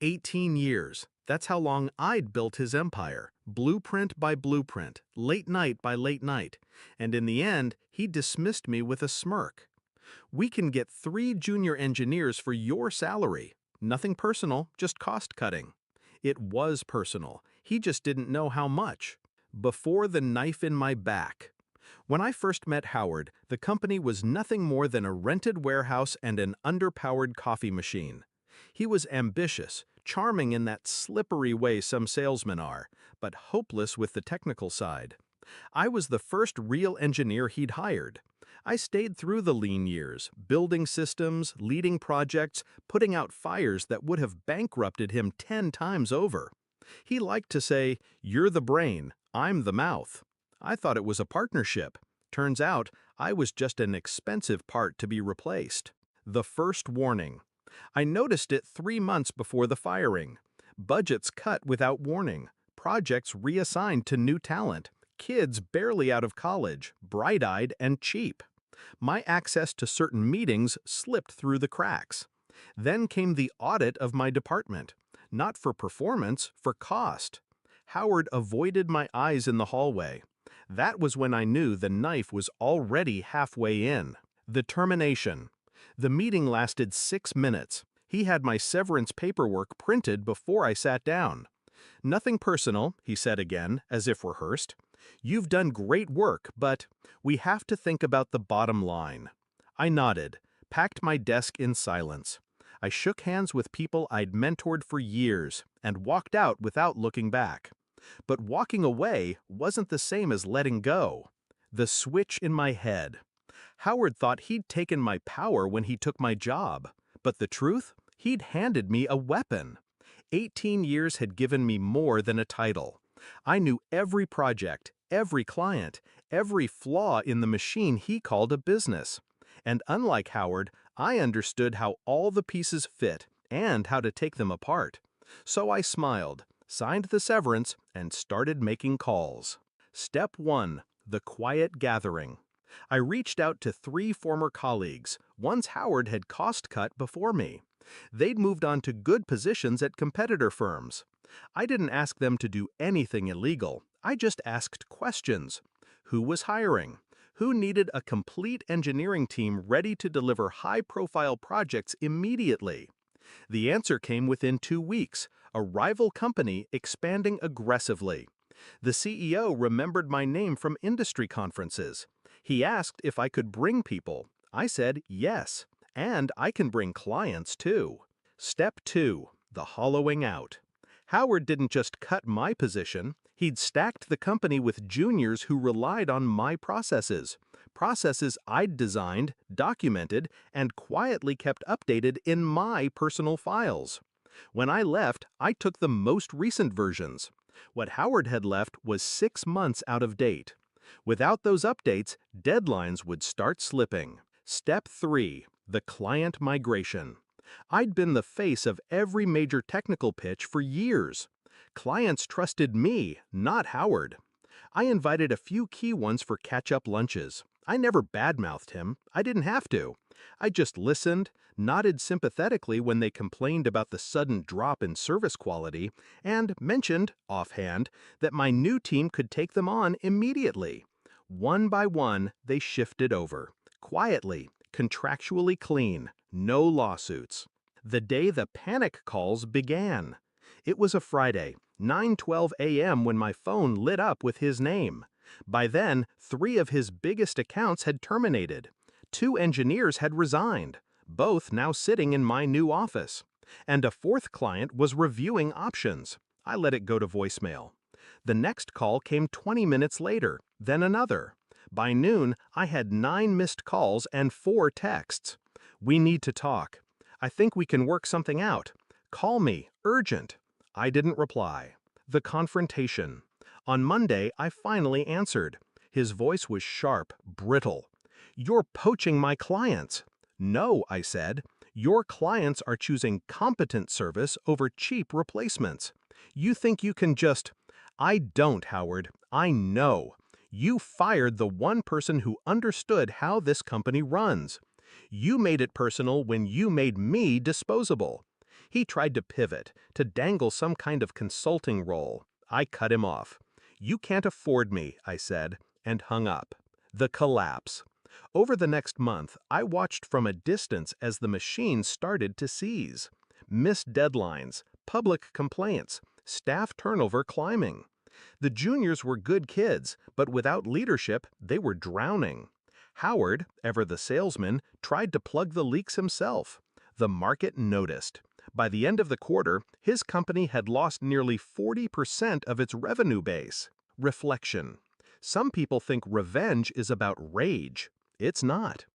18 years. That's how long I'd built his empire, blueprint by blueprint, late night by late night. And in the end, he dismissed me with a smirk. We can get 3 junior engineers for your salary. Nothing personal, just cost cutting. It was personal. He just didn't know how much. Before the knife in my back. When I first met Howard, the company was nothing more than a rented warehouse and an underpowered coffee machine. He was ambitious, charming in that slippery way some salesmen are, but hopeless with the technical side. I was the first real engineer he'd hired. I stayed through the lean years, building systems, leading projects, putting out fires that would have bankrupted him 10 times over. He liked to say, "You're the brain, I'm the mouth." I thought it was a partnership. Turns out, I was just an expensive part to be replaced. The first warning. I noticed it 3 months before the firing. Budgets cut without warning. Projects reassigned to new talent. Kids barely out of college, bright-eyed and cheap. My access to certain meetings slipped through the cracks. Then came the audit of my department. Not for performance, for cost. Howard avoided my eyes in the hallway. That was when I knew the knife was already halfway in. The termination. The meeting lasted 6 minutes. He had my severance paperwork printed before I sat down. "Nothing personal," he said again, as if rehearsed. "You've done great work, but we have to think about the bottom line." I nodded, packed my desk in silence. I shook hands with people I'd mentored for years, and walked out without looking back. But walking away wasn't the same as letting go. The switch in my head. Howard thought he'd taken my power when he took my job. But the truth? He'd handed me a weapon. 18 years had given me more than a title. I knew every project, every client, every flaw in the machine he called a business. And unlike Howard, I understood how all the pieces fit and how to take them apart. So I smiled, signed the severance, and started making calls. Step 1. The quiet gathering. I reached out to 3 former colleagues, ones Howard had cost-cut before me. They'd moved on to good positions at competitor firms. I didn't ask them to do anything illegal. I just asked questions. Who was hiring? Who needed a complete engineering team ready to deliver high-profile projects immediately? The answer came within 2 weeks, a rival company expanding aggressively. The CEO remembered my name from industry conferences. He asked if I could bring people. I said yes, and I can bring clients too. Step 2. The hollowing out. Howard didn't just cut my position, he'd stacked the company with juniors who relied on my processes. Processes I'd designed, documented, and quietly kept updated in my personal files. When I left, I took the most recent versions. What Howard had left was 6 months out of date. Without those updates, deadlines would start slipping. Step 3. The client migration. I'd been the face of every major technical pitch for years. Clients trusted me, not Howard. I invited a few key ones for catch-up lunches. I never badmouthed him. I didn't have to. I just listened, nodded sympathetically when they complained about the sudden drop in service quality, and mentioned, offhand, that my new team could take them on immediately. One by one, they shifted over. Quietly, contractually clean, no lawsuits. The day the panic calls began. It was a Friday, 9:12 a.m. when my phone lit up with his name. By then, 3 of his biggest accounts had terminated. 2 engineers had resigned, both now sitting in my new office. And a 4th client was reviewing options. I let it go to voicemail. The next call came 20 minutes later, then another. By noon, I had 9 missed calls and 4 texts. "We need to talk. I think we can work something out. Call me, urgent." I didn't reply. The confrontation. On Monday, I finally answered. His voice was sharp, brittle. "You're poaching my clients." "No," I said. "Your clients are choosing competent service over cheap replacements. You think you can just—" "I don't, Howard. I know. You fired the one person who understood how this company runs. You made it personal when you made me disposable." He tried to pivot, to dangle some kind of consulting role. I cut him off. "You can't afford me," I said, and hung up. The collapse. Over the next month, I watched from a distance as the machine started to seize. Missed deadlines, public complaints, staff turnover climbing. The juniors were good kids, but without leadership, they were drowning. Howard, ever the salesman, tried to plug the leaks himself. The market noticed. By the end of the quarter, his company had lost nearly 40% of its revenue base. Reflection. Some people think revenge is about rage. It's not.